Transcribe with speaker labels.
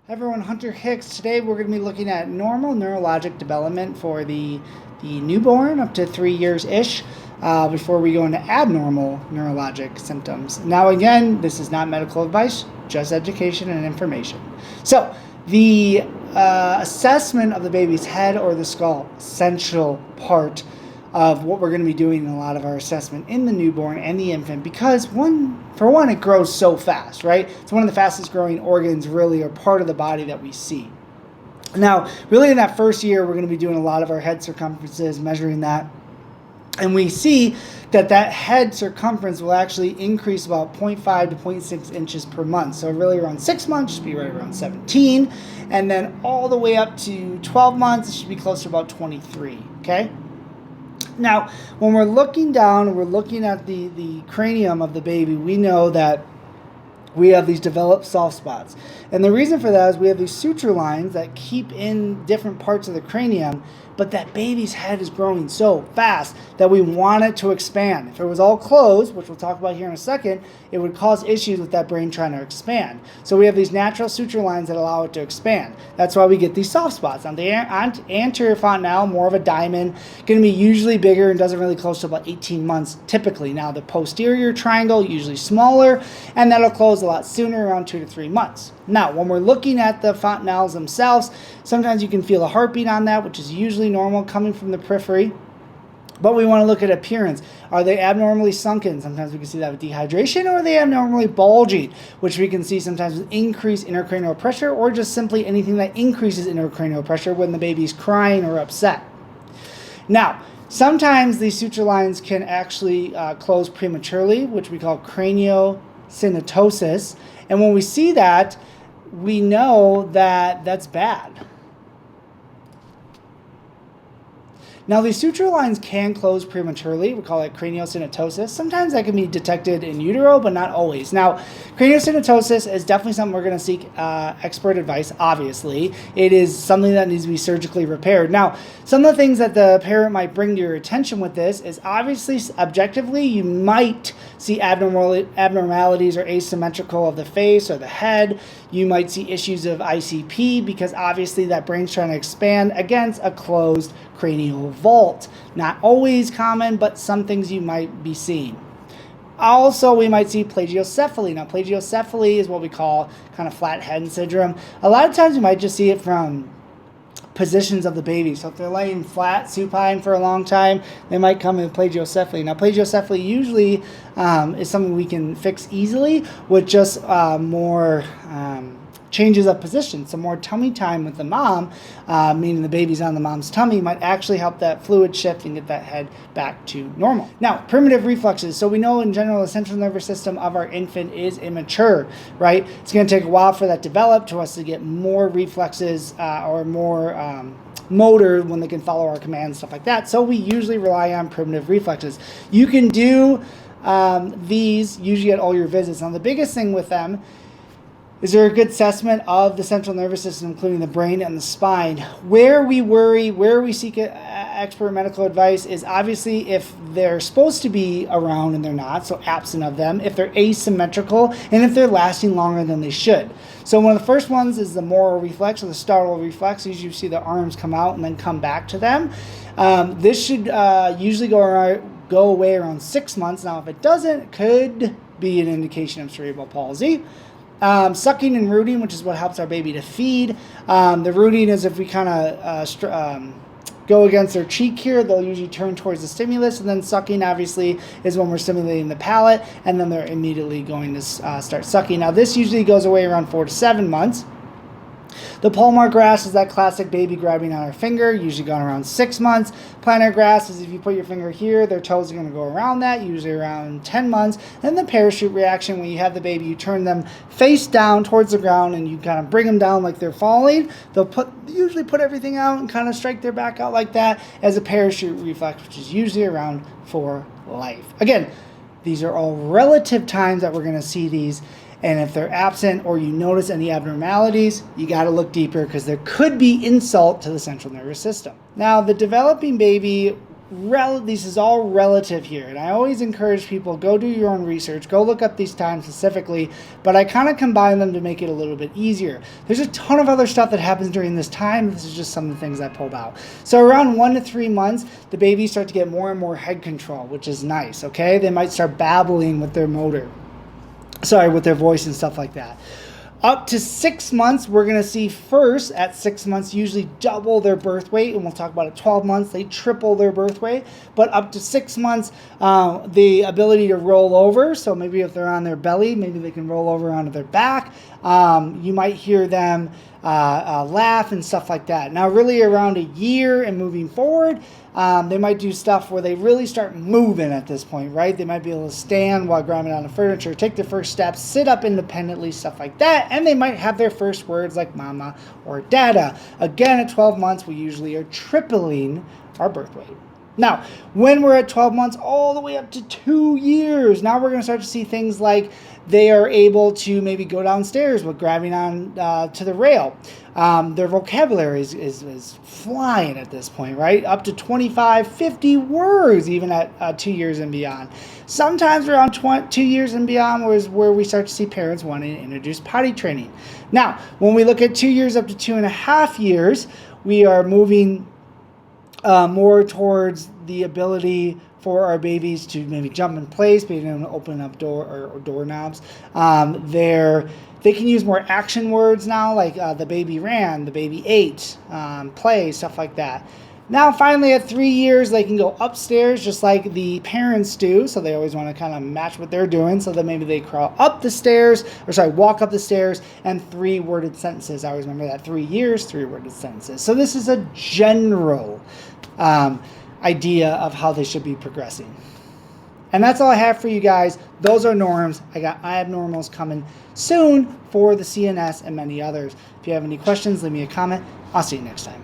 Speaker 1: Hi everyone, Hunter Hicks. Today we're going to be looking at normal neurologic development for the newborn up to 3 years-ish before we go into abnormal neurologic symptoms. Now again, this is not medical advice, just education and information. So the assessment of the baby's head or the skull, essential part of what we're going to be doing in a lot of our assessment in the newborn and the infant, because for one, it grows so fast, right? It's one of the fastest growing organs really, or part of the body that we see. Now, really in that first year, we're going to be doing a lot of our head circumferences, measuring that. And we see that head circumference will actually increase about 0.5 to 0.6 inches per month. So really around 6 months, should be right around 17. And then all the way up to 12 months, it should be close to about 23, okay? Now, when we're looking down and we're looking at the cranium of the baby, we know that we have these developed soft spots. And the reason for that is we have these suture lines that keep in different parts of the cranium, but that baby's head is growing so fast that we want it to expand. If it was all closed, which we'll talk about here in a second, it would cause issues with that brain trying to expand. So we have these natural suture lines that allow it to expand. That's why we get these soft spots. On the anterior fontanelle, more of a diamond, going to be usually bigger and doesn't really close to about 18 months typically. Now the posterior triangle, usually smaller, and that'll close a lot sooner, around 2 to 3 months. Now, when we're looking at the fontanelles themselves, sometimes you can feel a heartbeat on that, which is usually normal coming from the periphery. But we want to look at appearance. Are they abnormally sunken? Sometimes we can see that with dehydration, or are they abnormally bulging, which we can see sometimes with increased intracranial pressure, or just simply anything that increases intracranial pressure when the baby's crying or upset. Now, sometimes these suture lines can actually close prematurely, which we call craniosynostosis. And when we see that, we know that that's bad. Now, these suture lines can close prematurely. We call it craniosynostosis. Sometimes that can be detected in utero, but not always. Now, craniosynostosis is definitely something we're going to seek expert advice, obviously. It is something that needs to be surgically repaired. Now, some of the things that the parent might bring to your attention with this is obviously, objectively, you might see abnormalities or asymmetrical of the face or the head. You might see issues of ICP because obviously that brain's trying to expand against a closed cranial vault. Not always common, but some things you might be seeing. Also, we might see plagiocephaly. Now, plagiocephaly is what we call kind of flat head syndrome. A lot of times you might just see it from positions of the baby. So if they're laying flat, supine for a long time, they might come in plagiocephaly. Now, plagiocephaly usually is something we can fix easily with just more changes of position. So more tummy time with the mom, meaning the baby's on the mom's tummy, might actually help that fluid shift and get that head back to normal. Now, primitive reflexes. So we know in general the central nervous system of our infant is immature, right? It's going to take a while for that to develop, to us to get more reflexes or more motor when they can follow our commands, stuff like that. So we usually rely on primitive reflexes. You can do these usually at all your visits. Now, the biggest thing with them is there a good assessment of the central nervous system, including the brain and the spine. Where we worry, where we seek expert medical advice is obviously if they're supposed to be around and they're not, so absent of them, if they're asymmetrical, and if they're lasting longer than they should. So one of the first ones is the moral reflex or the startle reflex. Usually you see the arms come out and then come back to them. This should usually go away around 6 months. Now, if it doesn't, it could be an indication of cerebral palsy. Sucking and rooting, which is what helps our baby to feed. The rooting is if we kind of go against their cheek here, they'll usually turn towards the stimulus, and then sucking obviously is when we're stimulating the palate, and then they're immediately going to start sucking. Now, this usually goes away around 4 to 7 months. The palmar grasp is that classic baby grabbing on our finger, usually gone around 6 months. Plantar grasp is if you put your finger here, their toes are going to go around that, usually around 10 months. And the parachute reaction, when you have the baby, you turn them face down towards the ground and you kind of bring them down like they're falling. They'll usually put everything out and kind of strike their back out like that as a parachute reflex, which is usually around for life. Again, these are all relative times that we're going to see these. And if they're absent or you notice any abnormalities, you got to look deeper because there could be insult to the central nervous system. Now, the developing baby this is all relative here, and I always encourage people, go do your own research, go look up these times specifically, but I kind of combine them to make it a little bit easier. There's a ton of other stuff that happens during this time. This is just some of the things I pulled out. So around 1 to 3 months, the babies start to get more and more head control, which is nice, okay? They might start babbling with their with their voice and stuff like that. Up to 6 months, we're going to see first at 6 months usually double their birth weight, and we'll talk about at 12 months they triple their birth weight. But up to 6 months, the ability to roll over, so maybe if they're on their belly, maybe they can roll over onto their back. You might hear them laugh and stuff like that. Now really around a year and moving forward, they might do stuff where they really start moving at this point, right? They might be able to stand while grabbing on the furniture, take their first steps, sit up independently, stuff like that, and they might have their first words like mama or dada. Again, at 12 months, we usually are tripling our birth weight. Now, when we're at 12 months all the way up to 2 years, now we're going to start to see things like they are able to maybe go downstairs with grabbing on to the rail. Their vocabulary is flying at this point, right? Up to 25, 50 words even at 2 years and beyond. Sometimes around 2 years and beyond is where we start to see parents wanting to introduce potty training. Now, when we look at 2 years up to 2.5 years, we are moving more towards the ability for our babies to maybe jump in place, being able to open up doorknobs. They can use more action words now, like the baby ran, the baby ate, play, stuff like that. Now, finally, at 3 years, they can go upstairs just like the parents do. So they always want to kind of match what they're doing. So then maybe they crawl up the stairs, walk up the stairs, and 3-worded sentences. I always remember that 3 years, 3-worded sentences. So this is a general idea of how they should be progressing. And that's all I have for you guys. Those are norms. I got abnormals coming soon for the CNS and many others. If you have any questions, leave me a comment. I'll see you next time.